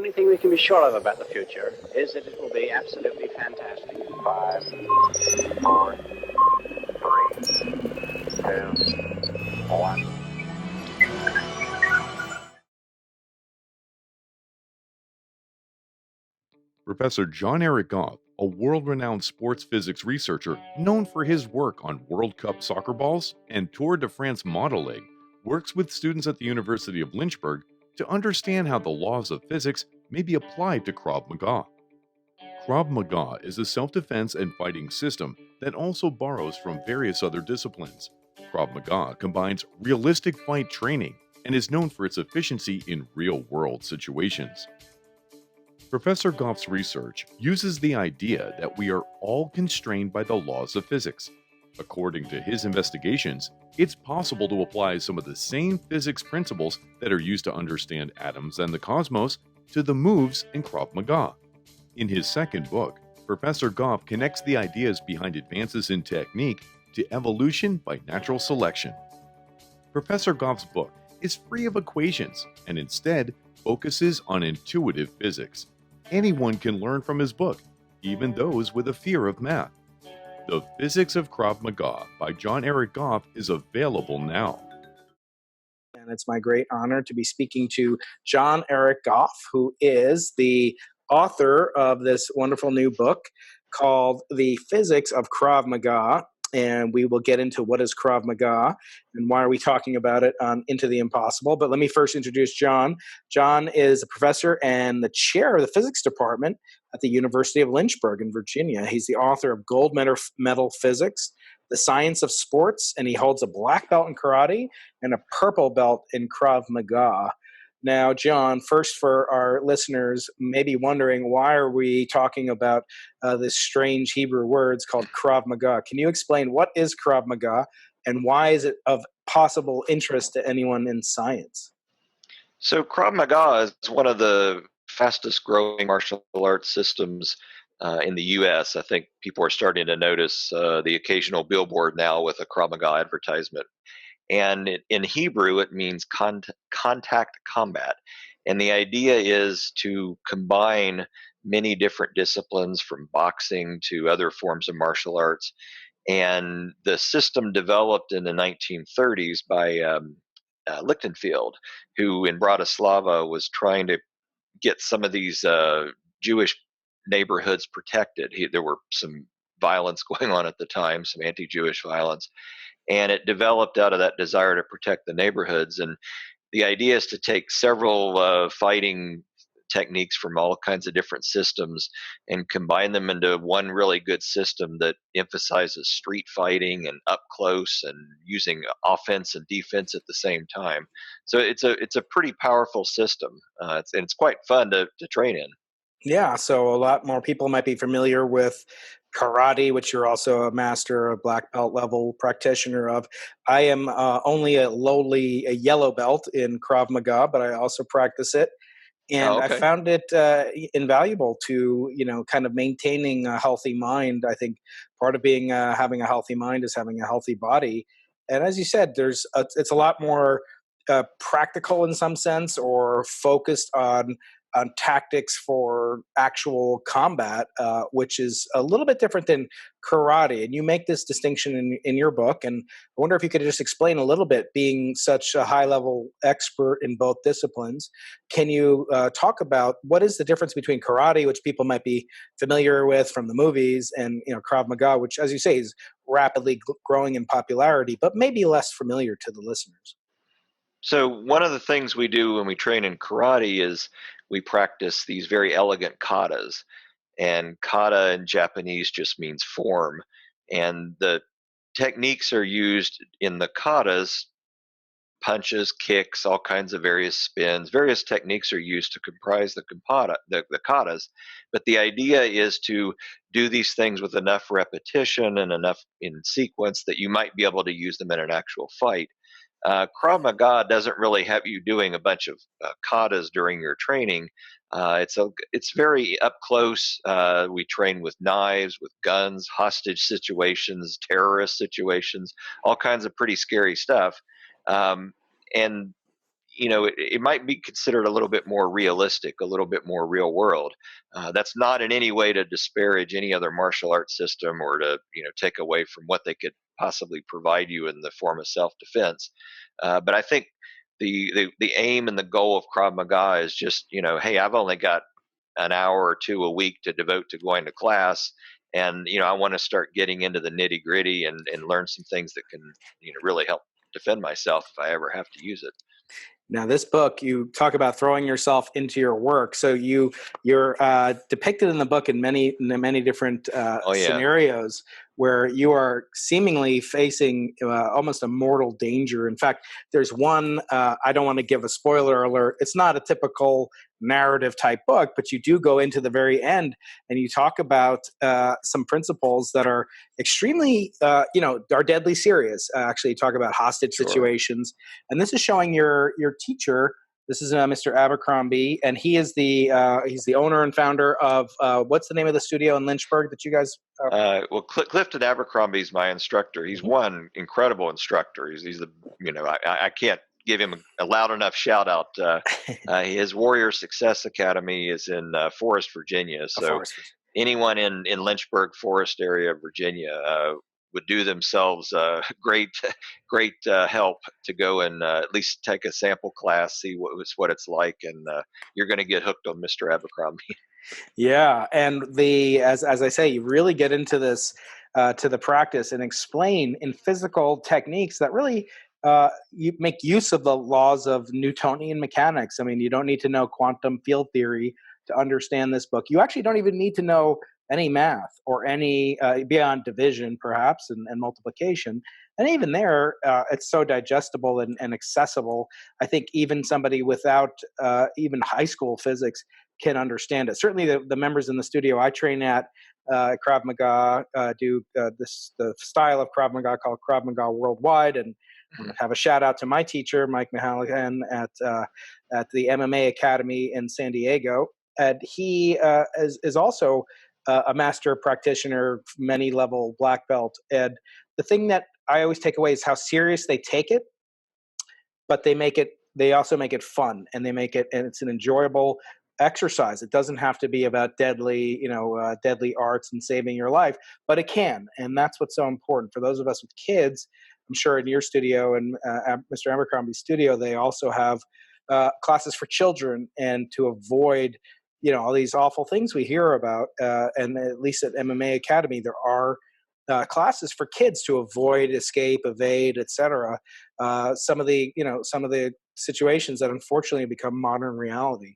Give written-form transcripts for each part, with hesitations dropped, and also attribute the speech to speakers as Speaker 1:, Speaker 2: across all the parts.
Speaker 1: only thing we can be sure of about the future is that it will be absolutely fantastic.
Speaker 2: 5, 4, 3, 2, 1.
Speaker 3: Professor John Eric Goff, a world-renowned sports physics researcher known for his work on World Cup soccer balls and Tour de France modeling, works with students at the University of Lynchburg to understand how the laws of physics may be applied to Krav Maga. Krav Maga is a self-defense and fighting system that also borrows from various other disciplines. Krav Maga combines realistic fight training and is known for its efficiency in real-world situations. Professor Goff's research uses the idea that we are all constrained by the laws of physics. According to his investigations, it's possible to apply some of the same physics principles that are used to understand atoms and the cosmos to the moves in Krav Maga. In his second book, Professor Goff connects the ideas behind advances in technique to evolution by natural selection. Professor Goff's book is free of equations and instead focuses on intuitive physics. Anyone can learn from his book, even those with a fear of math. The Physics of Krav Maga by John Eric Goff is available now.
Speaker 4: And it's my great honor to be speaking to John Eric Goff, who is the author of this wonderful new book called The Physics of Krav Maga. And we will get into what is Krav Maga and why are we talking about it on Into the Impossible. But let me first introduce John. John is a professor and the chair of the physics department at the University of Lynchburg in Virginia. He's the author of Gold Medal Physics, The Science of Sports, and he holds a black belt in karate and a purple belt in Krav Maga. Now, John, first for our listeners maybe wondering, why are we talking about this strange Hebrew words called Krav Maga? Can you explain what is Krav Maga and why is it of possible interest to anyone in science?
Speaker 5: So Krav Maga is one of the fastest growing martial arts systems in the U.S. I think people are starting to notice the occasional billboard now with a Krav Maga advertisement. And in Hebrew, it means contact combat. And the idea is to combine many different disciplines from boxing to other forms of martial arts. And the system developed in the 1930s by Lichtenfeld, who in Bratislava was trying to get some of these Jewish neighborhoods protected. There were some violence going on at the time, some anti-Jewish violence. And it developed out of that desire to protect the neighborhoods. And the idea is to take several fighting techniques from all kinds of different systems and combine them into one really good system that emphasizes street fighting and up close and using offense and defense at the same time. So it's a pretty powerful system. It's quite fun to train in.
Speaker 4: Yeah, so a lot more people might be familiar with karate, which you're also a master, a black belt level practitioner of. I am only a yellow belt in Krav Maga, but I also practice it. And I found it invaluable to, kind of maintaining a healthy mind. I think part of being having a healthy mind is having a healthy body. And as you said, it's a lot more practical in some sense, or focused on tactics for actual combat, which is a little bit different than karate. And you make this distinction in your book. And I wonder if you could just explain a little bit, being such a high-level expert in both disciplines. Can you talk about what is the difference between karate, which people might be familiar with from the movies, and Krav Maga, which, as you say, is rapidly growing in popularity, but maybe less familiar to the listeners?
Speaker 5: So one of the things we do when we train in karate is we practice these very elegant katas. And kata in Japanese just means form. And the techniques are used in the katas, punches, kicks, all kinds of various spins. Various techniques are used to comprise the katas. But the idea is to do these things with enough repetition and enough in sequence that you might be able to use them in an actual fight. Krav Maga doesn't really have you doing a bunch of katas during your training. It's very up close. We train with knives, with guns, hostage situations, terrorist situations, all kinds of pretty scary stuff. And it might be considered a little bit more realistic, a little bit more real world. That's not in any way to disparage any other martial arts system or to take away from what they could possibly provide you in the form of self-defense. But I think the aim and the goal of Krav Maga is just hey, I've only got an hour or two a week to devote to going to class, and I want to start getting into the nitty gritty and learn some things that can really help defend myself if I ever have to use it.
Speaker 4: Now, this book, you talk about throwing yourself into your work. So you're depicted in the book in many different
Speaker 5: Oh yeah.
Speaker 4: scenarios where you are seemingly facing almost a mortal danger. In fact, there's one, I don't want to give a spoiler alert. It's not a typical narrative type book, but you do go into the very end and you talk about some principles that are extremely, are deadly serious. Actually, you talk about hostage
Speaker 5: Sure.
Speaker 4: situations. And this is showing your teacher. This is Mr. Abercrombie, and he is he's the owner and founder of what's the name of the studio in Lynchburg that you guys?
Speaker 5: Well, Clifton Abercrombie's my instructor. He's one incredible instructor. He's the I can't give him a loud enough shout out. His Warrior Success Academy is in Forest, Virginia. So anyone in Lynchburg, Forest area of Virginia would do themselves great help to go and at least take a sample class, see what it's like, and you're going to get hooked on Mr. Abercrombie.
Speaker 4: Yeah, and as I say, you really get into this to the practice and explain in physical techniques that really you make use of the laws of Newtonian mechanics. I mean, you don't need to know quantum field theory to understand this book. You actually don't even need to know any math or any beyond division, perhaps, and multiplication. And even there, it's so digestible and accessible. I think even somebody without even high school physics can understand it. Certainly, the members in the studio I train at Krav Maga do the style of Krav Maga called Krav Maga Worldwide, and have a shout out to my teacher, Mike Mahaligan, at the MMA Academy in San Diego. And he is also a master practitioner, many level black belt. And the thing that I always take away is how serious they take it, but they also make it fun, and and it's an enjoyable exercise. It doesn't have to be about deadly arts and saving your life, but it can. And that's what's so important for those of us with kids. I'm sure in your studio and Mr. Abercrombie's studio, they also have classes for children, and to avoid all these awful things we hear about. And at least at MMA Academy, there are classes for kids to avoid, escape, evade, etc. Some of the situations that unfortunately become modern reality.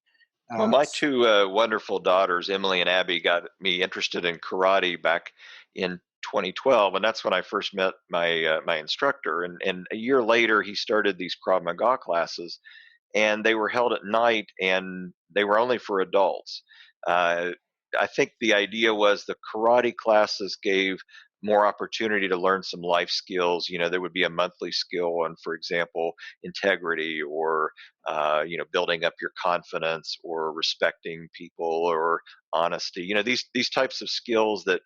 Speaker 5: Well, my two wonderful daughters, Emily and Abby, got me interested in karate back in 2012, and that's when I first met my instructor. And a year later, he started these Krav Maga classes, and they were held at night, and they were only for adults. I think the idea was the karate classes gave more opportunity to learn some life skills. There would be a monthly skill on, for example, integrity, or building up your confidence, or respecting people, or honesty. These types of skills that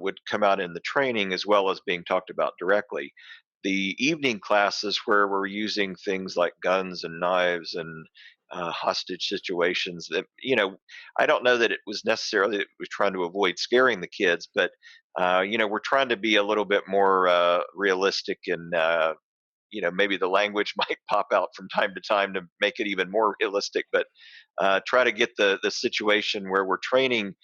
Speaker 5: would come out in the training as well as being talked about directly. The evening classes, where we're using things like guns and knives and hostage situations, that I don't know that it was necessarily that we're trying to avoid scaring the kids, but we're trying to be a little bit more realistic, and maybe the language might pop out from time to time to make it even more realistic, but try to get the situation where we're training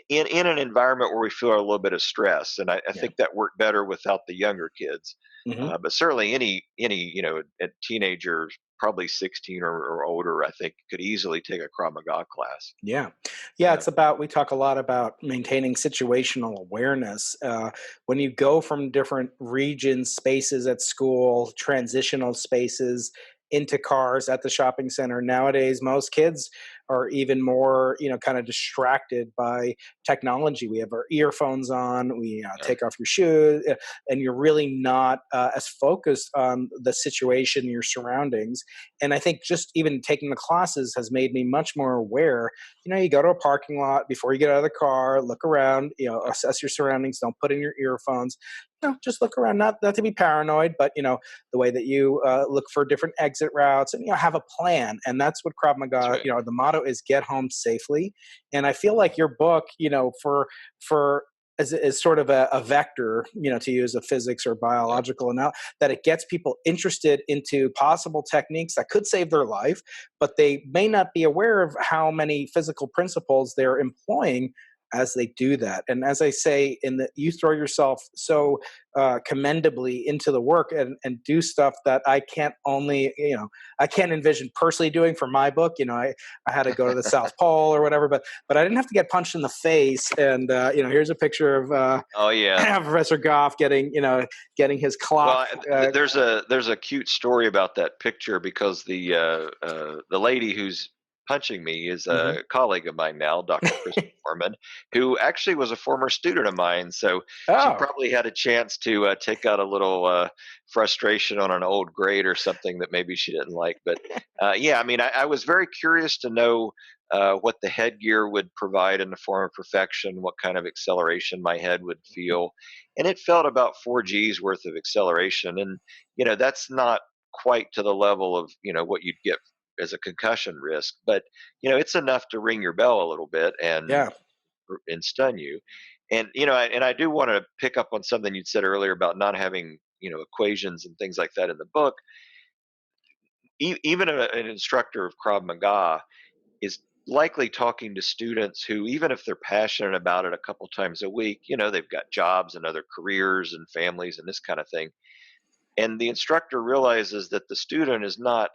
Speaker 5: in an environment where we feel a little bit of stress. And I think that worked better without the younger kids. But certainly any a teenager, probably 16 or older, I think could easily take a Krav Maga class.
Speaker 4: Yeah. It's we talk a lot about maintaining situational awareness. When you go from different regions, spaces at school, transitional spaces, into cars at the shopping center, nowadays most kids are even more kind of distracted by technology. We have our earphones on, we take off your shoes, and you're really not as focused on the situation, your surroundings. And I think just even taking the classes has made me much more aware. You go to a parking lot before you get out of the car, look around, assess your surroundings, don't put in your earphones. just look around, not to be paranoid, but the way that you look for different exit routes, and have a plan. And that's what Krav
Speaker 5: That's
Speaker 4: Maga,
Speaker 5: right.
Speaker 4: the motto is get home safely. And I feel like your book, for as sort of a vector, to use a physics or
Speaker 5: Yeah.
Speaker 4: biological that it gets people interested into possible techniques that could save their life, but they may not be aware of how many physical principles they're employing as they do that. And as I say, you throw yourself so commendably into the work, and do stuff that I can't envision personally doing for my book. I had to go to the South Pole or whatever, but I didn't have to get punched in the face. And here's a picture of
Speaker 5: Oh yeah.
Speaker 4: Professor Goff getting his clock.
Speaker 5: Well, there's a cute story about that picture, because the lady who's punching me is
Speaker 4: Mhm.
Speaker 5: a colleague of mine now, Dr. Chris Foreman, who actually was a former student of mine. So she
Speaker 4: Oh,
Speaker 5: probably had a chance to take out a little frustration on an old grade or something that maybe she didn't like. But yeah, I mean, I was very curious to know what the headgear would provide in the form of perfection, what kind of acceleration my head would feel, and it felt about 4G's worth of acceleration. And that's not quite to the level of what you'd get as a concussion risk, but it's enough to ring your bell a little bit
Speaker 4: yeah.
Speaker 5: and stun you. And I do want to pick up on something you'd said earlier about not having equations and things like that in the book. Even an instructor of Krav Maga is likely talking to students who, even if they're passionate about it a couple times a week, they've got jobs and other careers and families and this kind of thing. And the instructor realizes that the student is not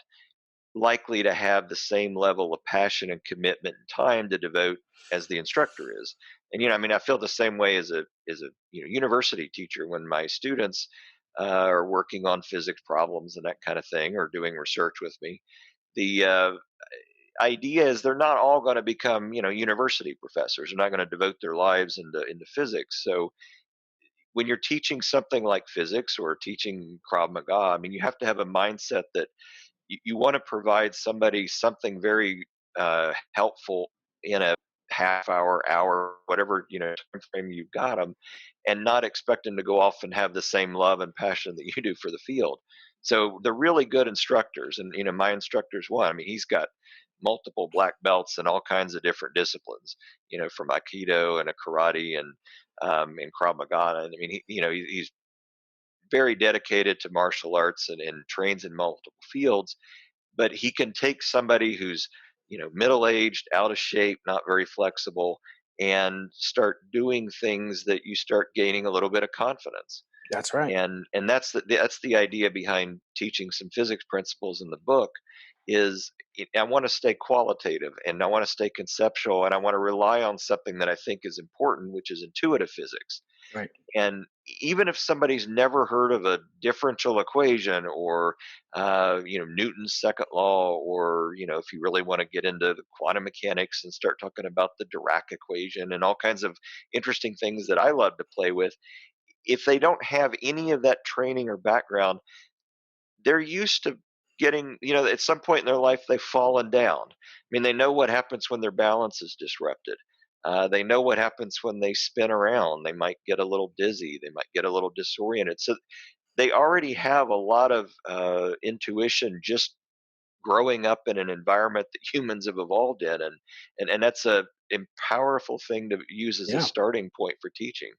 Speaker 5: likely to have the same level of passion and commitment and time to devote as the instructor is. And I mean, I feel the same way as a university teacher when my students are working on physics problems and that kind of thing, or doing research with me. The idea is they're not all going to become university professors. They're not going to devote their lives into physics. So when you're teaching something like physics or teaching Krav Maga, I mean, you have to have a mindset that you want to provide somebody something very helpful in a half hour, whatever time frame you've got them, and not expect them to go off and have the same love and passion that you do for the field. So the really good instructors, and my instructor's one. I mean, he's got multiple black belts in all kinds of different disciplines, from Aikido and a karate and Krav Maga. And I mean, he's very dedicated to martial arts and trains in multiple fields, but he can take somebody who's middle aged, out of shape, not very flexible, and start doing things that you start gaining a little bit of confidence.
Speaker 4: That's right.
Speaker 5: And that's the idea behind teaching some physics principles in the book. Is I want to stay qualitative, and I want to stay conceptual, and I want to rely on something that I think is important, which is intuitive physics.
Speaker 4: Right.
Speaker 5: And even if somebody's never heard of a differential equation, or Newton's second law, or if you really want to get into the quantum mechanics and start talking about the Dirac equation and all kinds of interesting things that I love to play with, if they don't have any of that training or background, they're used to getting, at some point in their life, they've fallen down. I mean, they know what happens when their balance is disrupted. They know what happens when they spin around. They might get a little dizzy. They might get a little disoriented. So they already have a lot of intuition just growing up in an environment that humans have evolved in, and that's a powerful thing to use as a
Speaker 4: Yeah.
Speaker 5: starting point for teaching.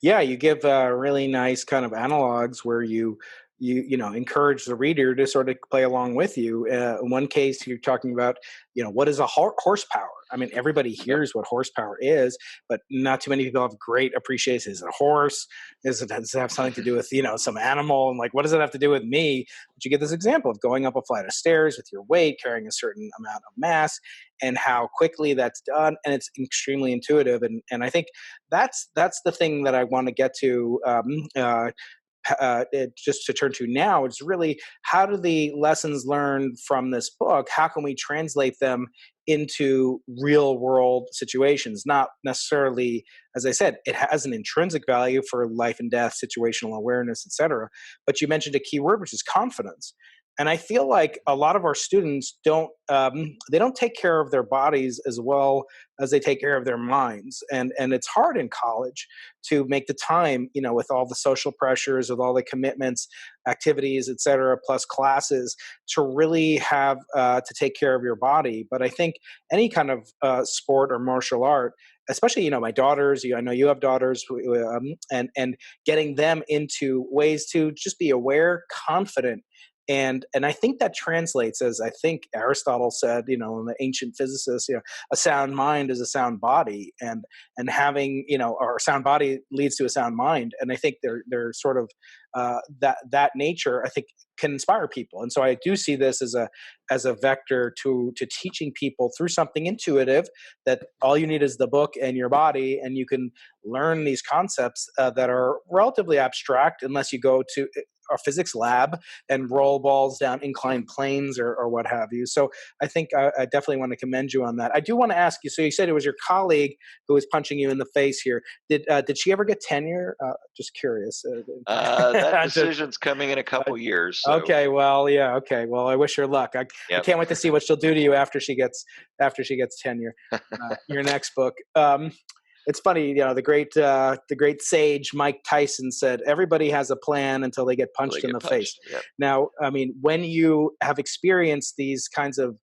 Speaker 4: Yeah, you give really nice kind of analogs where you encourage the reader to sort of play along with you. In one case, you're talking about what is a horsepower. I mean, everybody
Speaker 5: Yep.
Speaker 4: hears what horsepower is, but not too many people have great appreciation. Is it a horse? Does it have something to do with some animal? And like, what does it have to do with me? But you get this example of going up a flight of stairs with your weight, carrying a certain amount of mass, and how quickly that's done, and it's extremely intuitive. And I think that's the thing that I want to get to. Just to turn to now, it's really how do the lessons learned from this book, how can we translate them into real world situations? Not necessarily, as I said, it has an intrinsic value for life and death, situational awareness, etc. But you mentioned a key word, which is confidence. And I feel like a lot of our students they don't take care of their bodies as well as they take care of their minds. And it's hard in college to make the time, with all the social pressures, with all the commitments, activities, et cetera, plus classes, to really have to take care of your body. But I think any kind of sport or martial art, especially, my daughters, I know you have daughters, and getting them into ways to just be aware, confident. And I think that translates, as I think Aristotle said, the ancient physicists, a sound mind is a sound body, and having, or a sound body leads to a sound mind. And I think they're sort of that nature, I think, can inspire people. And so I do see this as a vector to teaching people through something intuitive, that all you need is the book and your body, and you can learn these concepts that are relatively abstract unless you go to a physics lab and roll balls down inclined planes or what have you. So I think I definitely want to commend you on that. I do want to ask you, so you said it was your colleague who was punching you in the face here. Did she ever get tenure? Just curious.
Speaker 5: That decision's coming in a couple years. So.
Speaker 4: Okay, well, yeah, okay. Well, I wish her luck. I can't wait to see what she'll do to you after she gets tenure. Your next book. It's funny, the great sage Mike Tyson said, "Everybody has a plan until they get punched in the face."
Speaker 5: Yep.
Speaker 4: Now, I mean, when you have experienced these kinds of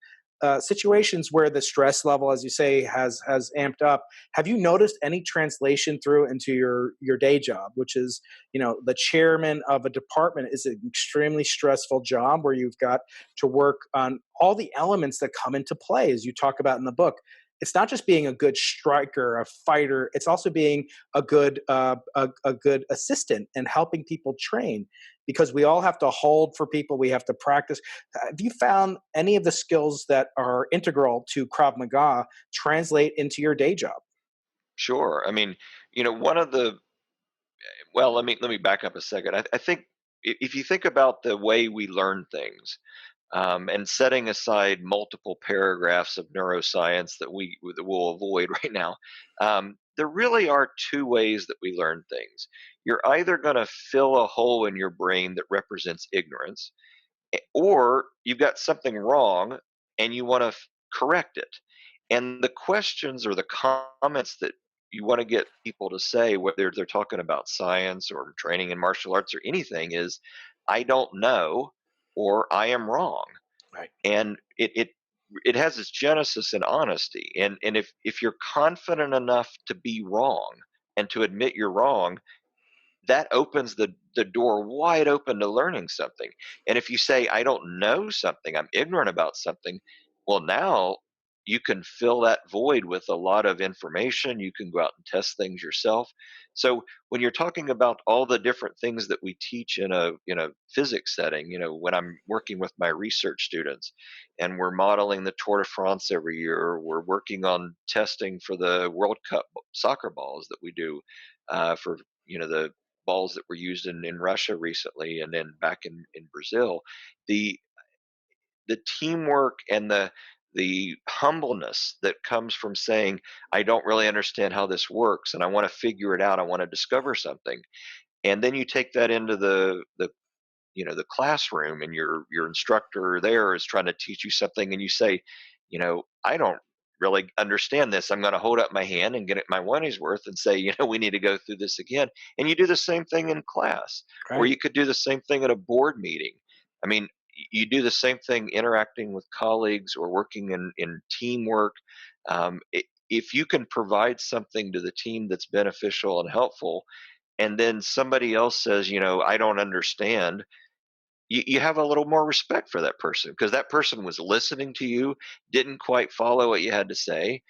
Speaker 4: situations where the stress level, as you say, has amped up, have you noticed any translation through into your day job, which is, the chairman of a department is an extremely stressful job where you've got to work on all the elements that come into play, as you talk about in the book. It's not just being a good striker, a fighter. It's also being a good assistant and helping people train, because we all have to hold for people. We have to practice. Have you found any of the skills that are integral to Krav Maga translate into your day job?
Speaker 5: Sure. I mean, let me back up a second. I think if you think about the way we learn things, and setting aside multiple paragraphs of neuroscience that we'll avoid right now, there really are two ways that we learn things. You're either going to fill a hole in your brain that represents ignorance, or you've got something wrong and you want to correct it. And the questions or the comments that you want to get people to say, whether they're talking about science or training in martial arts or anything, is "I don't know," or "I am wrong."
Speaker 4: Right.
Speaker 5: And it has its genesis in honesty. And if you're confident enough to be wrong and to admit you're wrong, that opens the door wide open to learning something. And if you say, "I don't know something, I'm ignorant about something," well, now you can fill that void with a lot of information. You can go out and test things yourself. So when you're talking about all the different things that we teach in a physics setting, when I'm working with my research students and we're modeling the Tour de France every year, we're working on testing for the World Cup soccer balls that we do, for the balls that were used in Russia recently, and then back in Brazil. The teamwork and the humbleness that comes from saying, "I don't really understand how this works and I want to figure it out, I want to discover something." And then you take that into the classroom, and your instructor there is trying to teach you something, and you say, "I don't really understand this. I'm going to hold up my hand and get it my money's worth and say, we need to go through this again." And you do the same thing in class, or
Speaker 4: Right.
Speaker 5: you could do the same thing at a board meeting. I mean, you do the same thing interacting with colleagues or working in teamwork. If you can provide something to the team that's beneficial and helpful, and then somebody else says, "I don't understand," you have a little more respect for that person, because that person was listening to you, didn't quite follow what you had to say,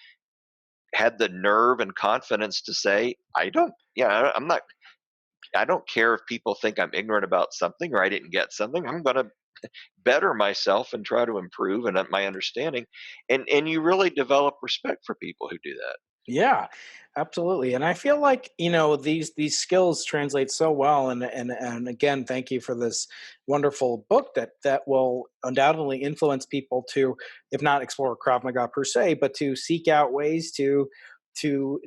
Speaker 5: had the nerve and confidence to say, I don't care if people think I'm ignorant about something or I didn't get something. I'm going to better myself and try to improve and my understanding." And you really develop respect for people who do that.
Speaker 4: Yeah, absolutely. And I feel like, these skills translate so well. And again, thank you for this wonderful book that will undoubtedly influence people to, if not explore Krav Maga per se, but to seek out ways to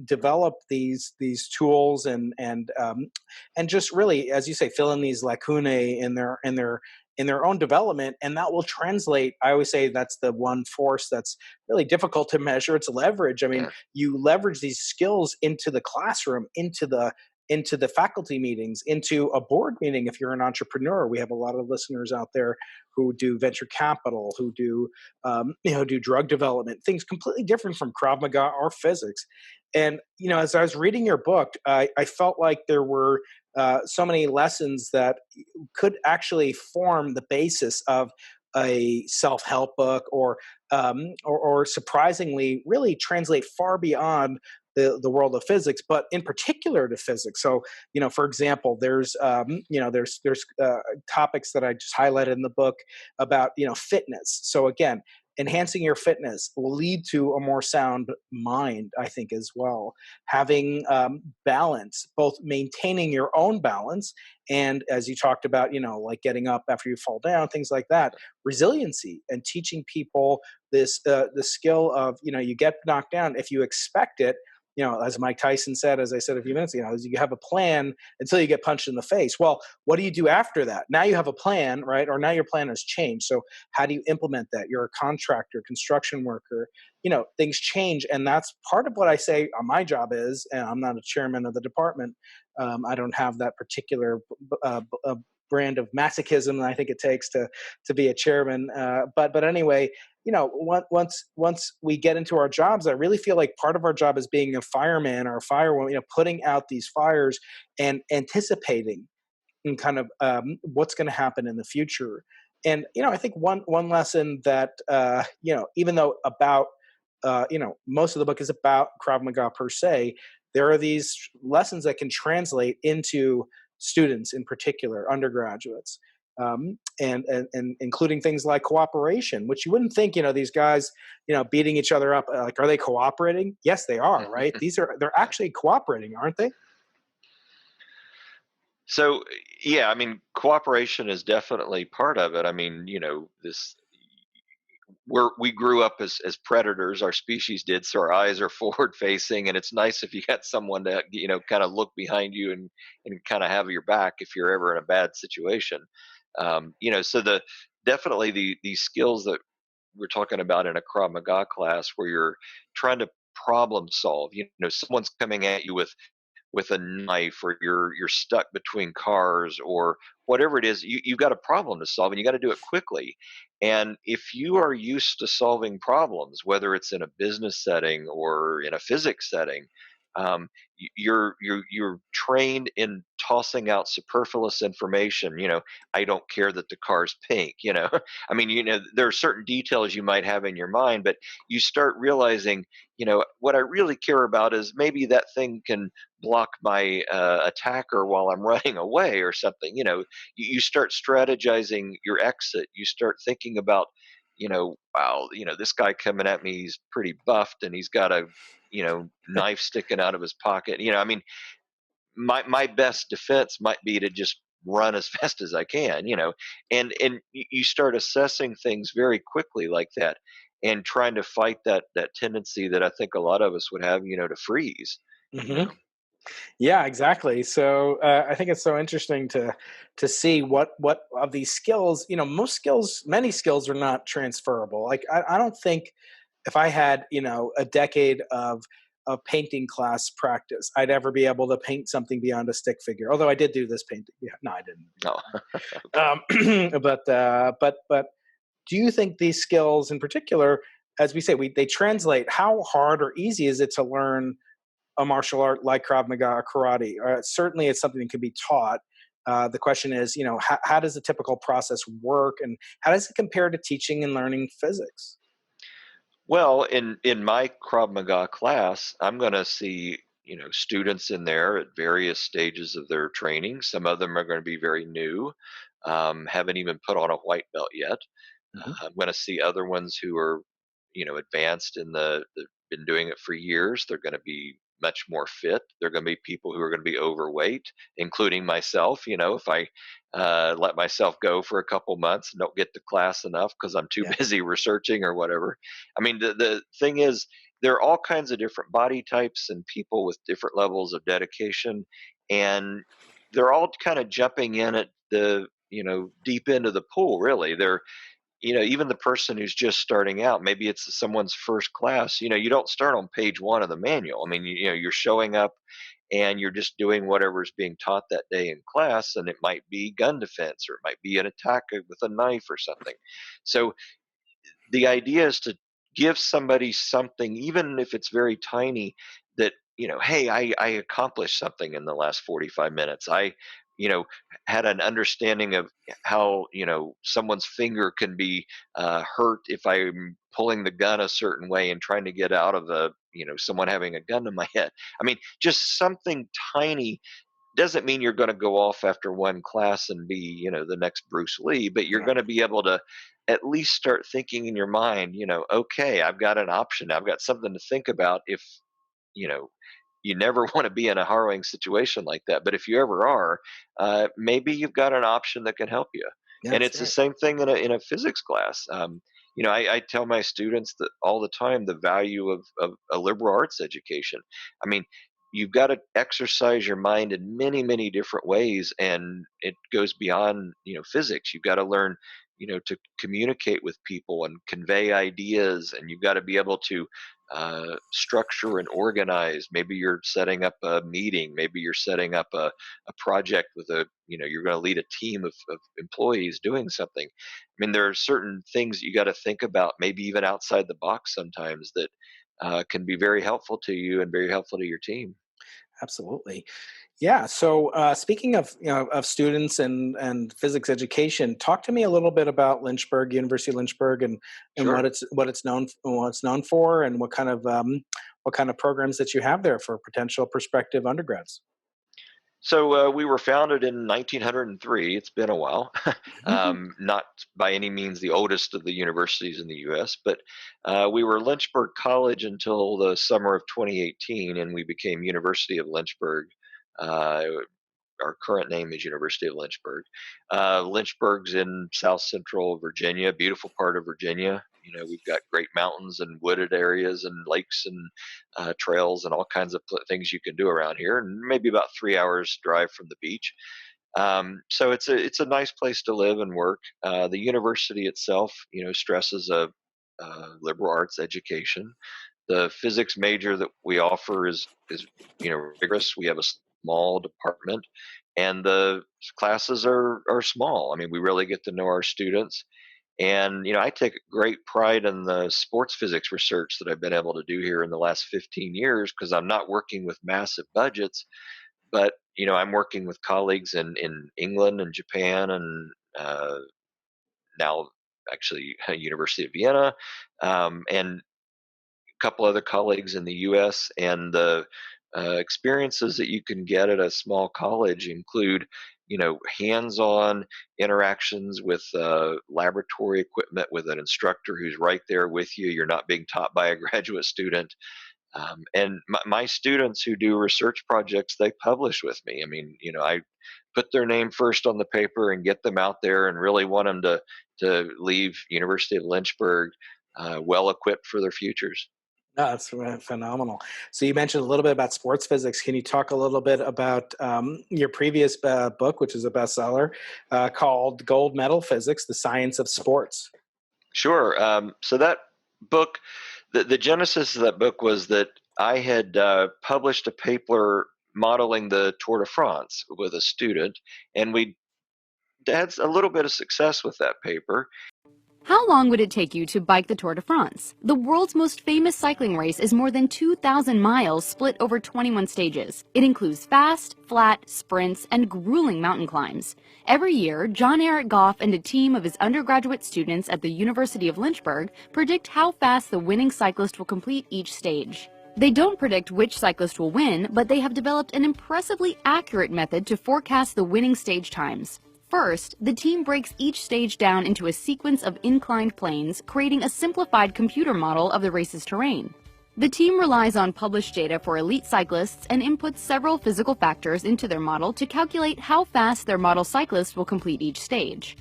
Speaker 4: develop these tools and just really, as you say, fill in these lacunae in their in their own development, and that will translate. I always say that's the one force that's really difficult to measure. It's leverage. I mean,
Speaker 5: Yeah.
Speaker 4: you leverage these skills into the classroom, into the faculty meetings, into a board meeting. If you're an entrepreneur, we have a lot of listeners out there who do venture capital, who do do drug development, things completely different from Krav Maga or physics. And as I was reading your book, I felt like there were so many lessons that could actually form the basis of a self-help book, or surprisingly really translate far beyond the world of physics, but in particular to physics. So, for example, there's topics that I just highlighted in the book about fitness. So again, enhancing your fitness will lead to a more sound mind, I think, as well. Having balance, both maintaining your own balance, and as you talked about, like getting up after you fall down, things like that. Resiliency, and teaching people the skill of, you get knocked down. If you expect it, as Mike Tyson said, as I said a few minutes ago, you have a plan until you get punched in the face. Well, what do you do after that? Now you have a plan, right? Or now your plan has changed. So how do you implement that? You're a contractor, construction worker, things change. And that's part of what I say my job is, and I'm not a chairman of the department. I don't have that particular brand of masochism that I think it takes to be a chairman. But anyway, once we get into our jobs, I really feel like part of our job is being a fireman or a firewoman, putting out these fires and anticipating and kind of what's going to happen in the future. And I think one lesson that even though about most of the book is about Krav Maga per se, there are these lessons that can translate into students, in particular undergraduates, and including things like cooperation, which you wouldn't think, these guys, beating each other up, like, are they cooperating? Yes, they are, right? They're actually cooperating, aren't they?
Speaker 5: So, yeah, I mean, cooperation is definitely part of it. I mean, we grew up as predators, our species did, so our eyes are forward facing, and it's nice if you got someone to kind of look behind you and kind of have your back if you're ever in a bad situation. So definitely these skills that we're talking about in a Krav Maga class, where you're trying to problem solve. Someone's coming at you with a knife, or you're stuck between cars, or whatever it is. You've got a problem to solve, and you got to do it quickly. And if you are used to solving problems, whether it's in a business setting or in a physics setting, you're trained in tossing out superfluous information. I don't care that the car's pink. I mean, there are certain details you might have in your mind, but you start realizing, what I really care about is maybe that thing can block my attacker while I'm running away or something. You start strategizing your exit. You start thinking about, wow, this guy coming at me, he's pretty buffed, and he's got a knife sticking out of his pocket. I mean, my best defense might be to just run as fast as I can. And you start assessing things very quickly like that, and trying to fight that tendency that I think a lot of us would have, to freeze.
Speaker 4: Mm-hmm. Yeah, exactly. So I think it's so interesting to see what of these skills. Many skills are not transferable. Like I don't think if I had a decade of painting class practice, I'd ever be able to paint something beyond a stick figure. Although I did do this painting. Yeah, no, I didn't.
Speaker 5: No.
Speaker 4: But do you think these skills in particular, as we say, they translate? How hard or easy is it to learn a martial art like Krav Maga or karate? Certainly, it's something that can be taught. The question is, how does the typical process work, and how does it compare to teaching and learning physics?
Speaker 5: Well, in my Krav Maga class, I'm going to see students in there at various stages of their training. Some of them are going to be very new, haven't even put on a white belt yet.
Speaker 4: Mm-hmm.
Speaker 5: I'm going to see other ones who are advanced in they've been doing it for years. They're going to be much more fit. They're going to be people who are going to be overweight, including myself. If I let myself go for a couple months and don't get to class enough because I'm too busy researching or whatever. I mean, the thing is, there are all kinds of different body types and people with different levels of dedication, and they're all kind of jumping in at the deep into the pool, really. They're, even the person who's just starting out, maybe it's someone's first class. You don't start on page one of the manual. I mean, you're showing up and you're just doing whatever's being taught that day in class, and it might be gun defense, or it might be an attack with a knife or something. So the idea is to give somebody something, even if it's very tiny, that, hey, I accomplished something in the last 45 minutes. I, had an understanding of how, someone's finger can be hurt if I'm pulling the gun a certain way and trying to get out of someone having a gun to my head. I mean, just something tiny. Doesn't mean you're going to go off after one class and be, the next Bruce Lee, but you're going to be able to at least start thinking in your mind, okay, I've got an option. I've got something to think about if, you know, you never want to be in a harrowing situation like that. But if you ever are, maybe you've got an option that can help you.
Speaker 4: Yeah,
Speaker 5: And
Speaker 4: that's
Speaker 5: it's the
Speaker 4: right.
Speaker 5: same thing in a physics class. I tell my students that all the time, the value of a liberal arts education. I mean, you've got to exercise your mind in many, many different ways, and it goes beyond physics. You've got to learn to communicate with people and convey ideas, and you've got to be able to structure and organize. Maybe you're setting up a meeting, maybe you're setting up a project with you're going to lead a team of employees doing something. I mean, there are certain things you got to think about, maybe even outside the box sometimes, that can be very helpful to you and very helpful to your team.
Speaker 4: Absolutely. Yeah. So speaking of of students and physics education, talk to me a little bit about Lynchburg, University of Lynchburg, and
Speaker 5: Sure.
Speaker 4: what it's known for, and what kind of programs that you have there for potential prospective undergrads.
Speaker 5: So we were founded in 1903. It's been a while. Not by any means the oldest of the universities in the U.S., but we were Lynchburg College until the summer of 2018, and we became University of Lynchburg. Uh, our current name is University of Lynchburg. Lynchburg's in South Central Virginia, beautiful part of Virginia. We've got great mountains and wooded areas and lakes and trails and all kinds of things you can do around here, and maybe about 3 hours drive from the beach. So it's a nice place to live and work. The university itself, stresses a liberal arts education. The physics major that we offer is rigorous. We have a small department, and the classes are small. I mean, we really get to know our students. And I take great pride in the sports physics research that I've been able to do here in the last 15 years, because I'm not working with massive budgets, but I'm working with colleagues in England and Japan, and now actually University of Vienna, and couple other colleagues in the U.S. And the experiences that you can get at a small college include, hands-on interactions with laboratory equipment with an instructor who's right there with you. You're not being taught by a graduate student. And my students who do research projects, they publish with me. I mean, I put their name first on the paper and get them out there, and really want them to leave University of Lynchburg well equipped for their futures.
Speaker 4: No, that's phenomenal. So you mentioned a little bit about sports physics. Can you talk a little bit about your previous book, which is a bestseller, called Gold Medal Physics: The Science of Sports?
Speaker 5: Sure. So that book, the genesis of that book was that I had published a paper modeling the Tour de France with a student, and we had a little bit of success with that paper.
Speaker 6: How long would it take you to bike the Tour de France? The world's most famous cycling race is more than 2,000 miles split over 21 stages. It includes fast, flat, sprints, and grueling mountain climbs. Every year, John Eric Goff and a team of his undergraduate students at the University of Lynchburg predict how fast the winning cyclist will complete each stage. They don't predict which cyclist will win, but they have developed an impressively accurate method to forecast the winning stage times. First, the team breaks each stage down into a sequence of inclined planes, creating a simplified computer model of the race's terrain. The team relies on published data for elite cyclists and inputs several physical factors into their model to calculate how fast their model cyclist will complete each stage.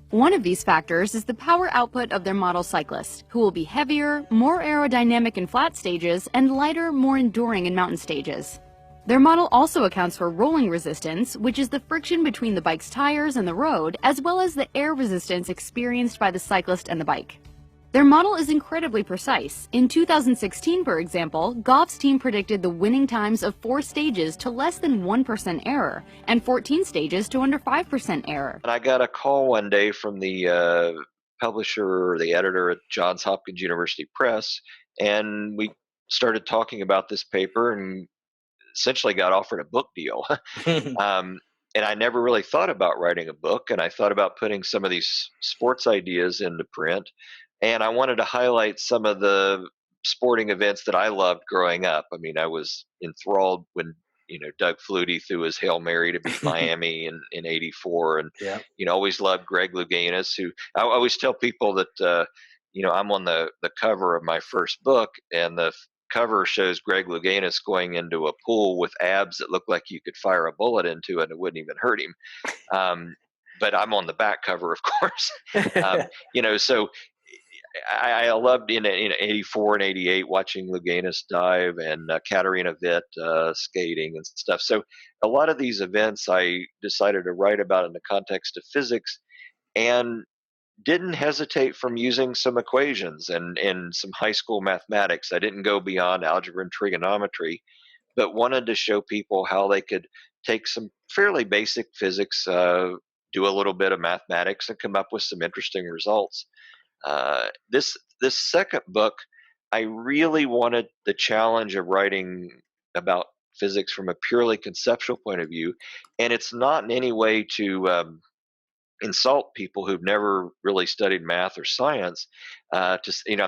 Speaker 6: One of these factors is the power output of their model cyclist, who will be heavier, more aerodynamic in flat stages, and lighter, more enduring in mountain stages. Their model also accounts for rolling resistance, which is the friction between the bike's tires and the road, as well as the air resistance experienced by the cyclist and the bike. Their model is incredibly precise. In 2016, for example, Goff's team predicted the winning times of 4 stages to less than 1% error, and 14 stages to under 5% error.
Speaker 5: And I got a call one day from the publisher or the editor at Johns Hopkins University Press, and we started talking about this paper and essentially got offered a book deal. And I never really thought about writing a book, and I thought about putting some of these sports ideas into print. And I wanted to highlight some of the sporting events that I loved growing up. I mean, I was enthralled when Doug Flutie threw his Hail Mary to beat Miami in '84, and
Speaker 4: Yeah.
Speaker 5: always loved Greg Louganis. Who I always tell people that I'm on the cover of my first book, and the cover shows Greg Louganis going into a pool with abs that look like you could fire a bullet into it and it wouldn't even hurt him. But I'm on the back cover, of course. So I loved in '84 and '88 watching Louganis dive and Katarina Witt skating and stuff. So a lot of these events I decided to write about in the context of physics, and didn't hesitate from using some equations and some high school mathematics. I didn't go beyond algebra and trigonometry, but wanted to show people how they could take some fairly basic physics, do a little bit of mathematics, and come up with some interesting results. This second book, I really wanted the challenge of writing about physics from a purely conceptual point of view, and it's not in any way to insult people who've never really studied math or science. I'm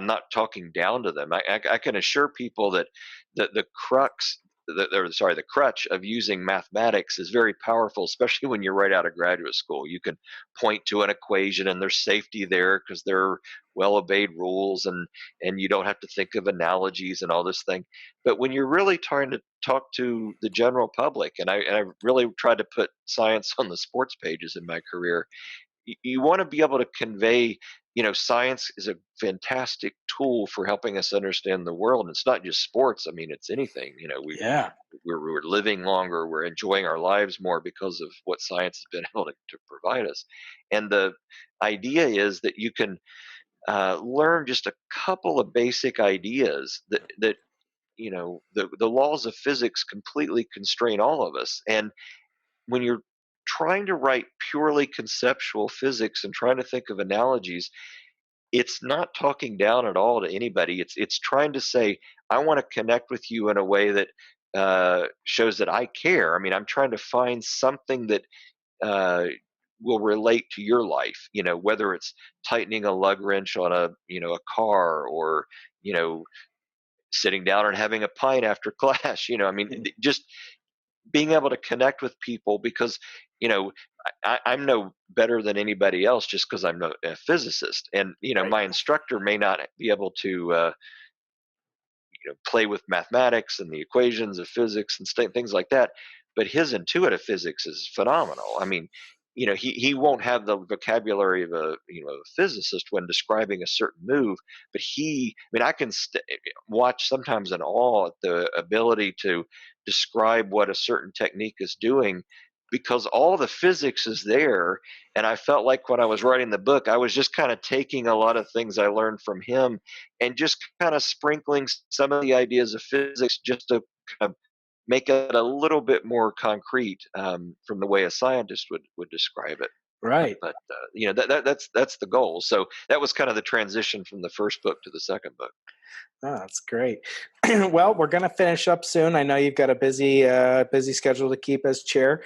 Speaker 5: not talking down to them. I can assure people that the crutch of using mathematics is very powerful, especially when you're right out of graduate school. You can point to an equation and there's safety there because they're well obeyed rules, and you don't have to think of analogies and all this thing. But when you're really trying to talk to the general public, and I really tried to put science on the sports pages in my career, you want to be able to convey, science is a fantastic tool for helping us understand the world. And it's not just sports. I mean, it's anything.
Speaker 4: Yeah.
Speaker 5: We're living longer, we're enjoying our lives more because of what science has been able to provide us. And the idea is that you can learn just a couple of basic ideas that the laws of physics completely constrain all of us. And when you're trying to write purely conceptual physics and trying to think of analogies, it's not talking down at all to anybody. It's trying to say, I want to connect with you in a way that shows that I care. I mean, I'm trying to find something that will relate to your life. Whether it's tightening a lug wrench on a car, or sitting down and having a pint after class. I mean, just being able to connect with people, because I'm no better than anybody else just because I'm a physicist, and
Speaker 4: Right.
Speaker 5: my instructor may not be able to play with mathematics and the equations of physics and things like that, but his intuitive physics is phenomenal. I mean, he won't have the vocabulary of a physicist when describing a certain move, but I can watch sometimes in awe at the ability to describe what a certain technique is doing, because all the physics is there. And I felt like when I was writing the book, I was just kind of taking a lot of things I learned from him and just kind of sprinkling some of the ideas of physics just to kind of make it a little bit more concrete, from the way a scientist would describe it.
Speaker 4: Right.
Speaker 5: But that's the goal. So that was kind of the transition from the first book to the second book.
Speaker 4: Oh, that's great. Well, we're going to finish up soon. I know you've got a busy schedule to keep as chair.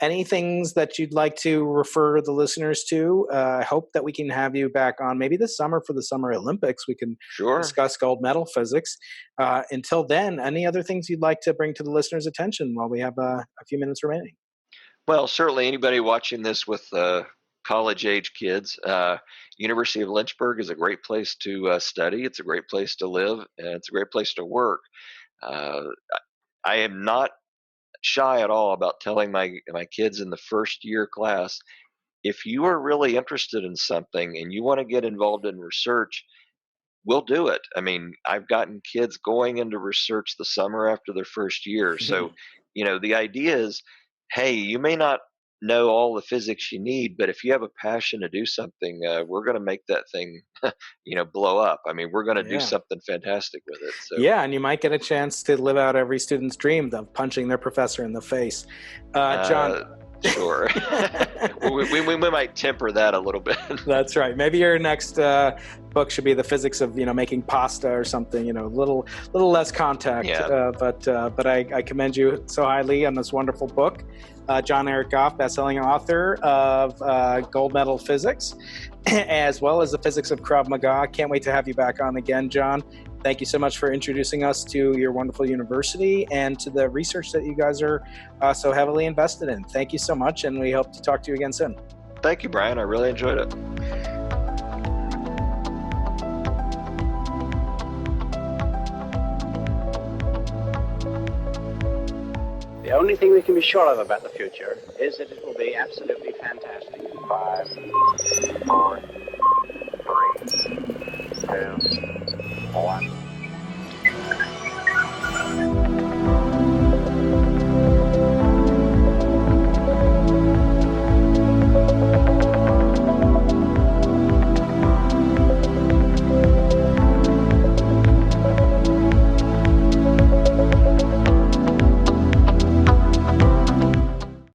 Speaker 4: Any things that you'd like to refer the listeners to? I hope that we can have you back on maybe this summer for the Summer Olympics. We can
Speaker 5: Sure.
Speaker 4: discuss gold medal physics. Until then, any other things you'd like to bring to the listeners' attention while we have a few minutes remaining?
Speaker 5: Well, certainly anybody watching this with college age kids, University of Lynchburg is a great place to study. It's a great place to live, and it's a great place to work. Uh, I am not shy at all about telling my kids in the first year class, if you are really interested in something and you want to get involved in research, we'll do it. I mean, I've gotten kids going into research the summer after their first year. So, the idea is, hey, you may not know all the physics you need, but if you have a passion to do something, we're going to make that thing, blow up. I mean, we're going to do
Speaker 4: Yeah.
Speaker 5: something fantastic with it. So,
Speaker 4: Yeah, and you might get a chance to live out every student's dream of punching their professor in the face. John.
Speaker 5: Sure. we might temper that a little bit.
Speaker 4: That's right. Maybe your next book should be the physics of making pasta or something. A little less contact.
Speaker 5: Yeah.
Speaker 4: But I commend you so highly on this wonderful book. John Eric Goff, best-selling author of Gold Medal Physics, as well as the Physics of Krav Maga. Can't wait to have you back on again, John. Thank you so much for introducing us to your wonderful university and to the research that you guys are so heavily invested in. Thank you so much, and we hope to talk to you again soon.
Speaker 5: Thank you, Brian. I really enjoyed it.
Speaker 1: The only thing we can be sure of about the future is that it will be absolutely fantastic.
Speaker 2: 5, 4, 3, 2, 1.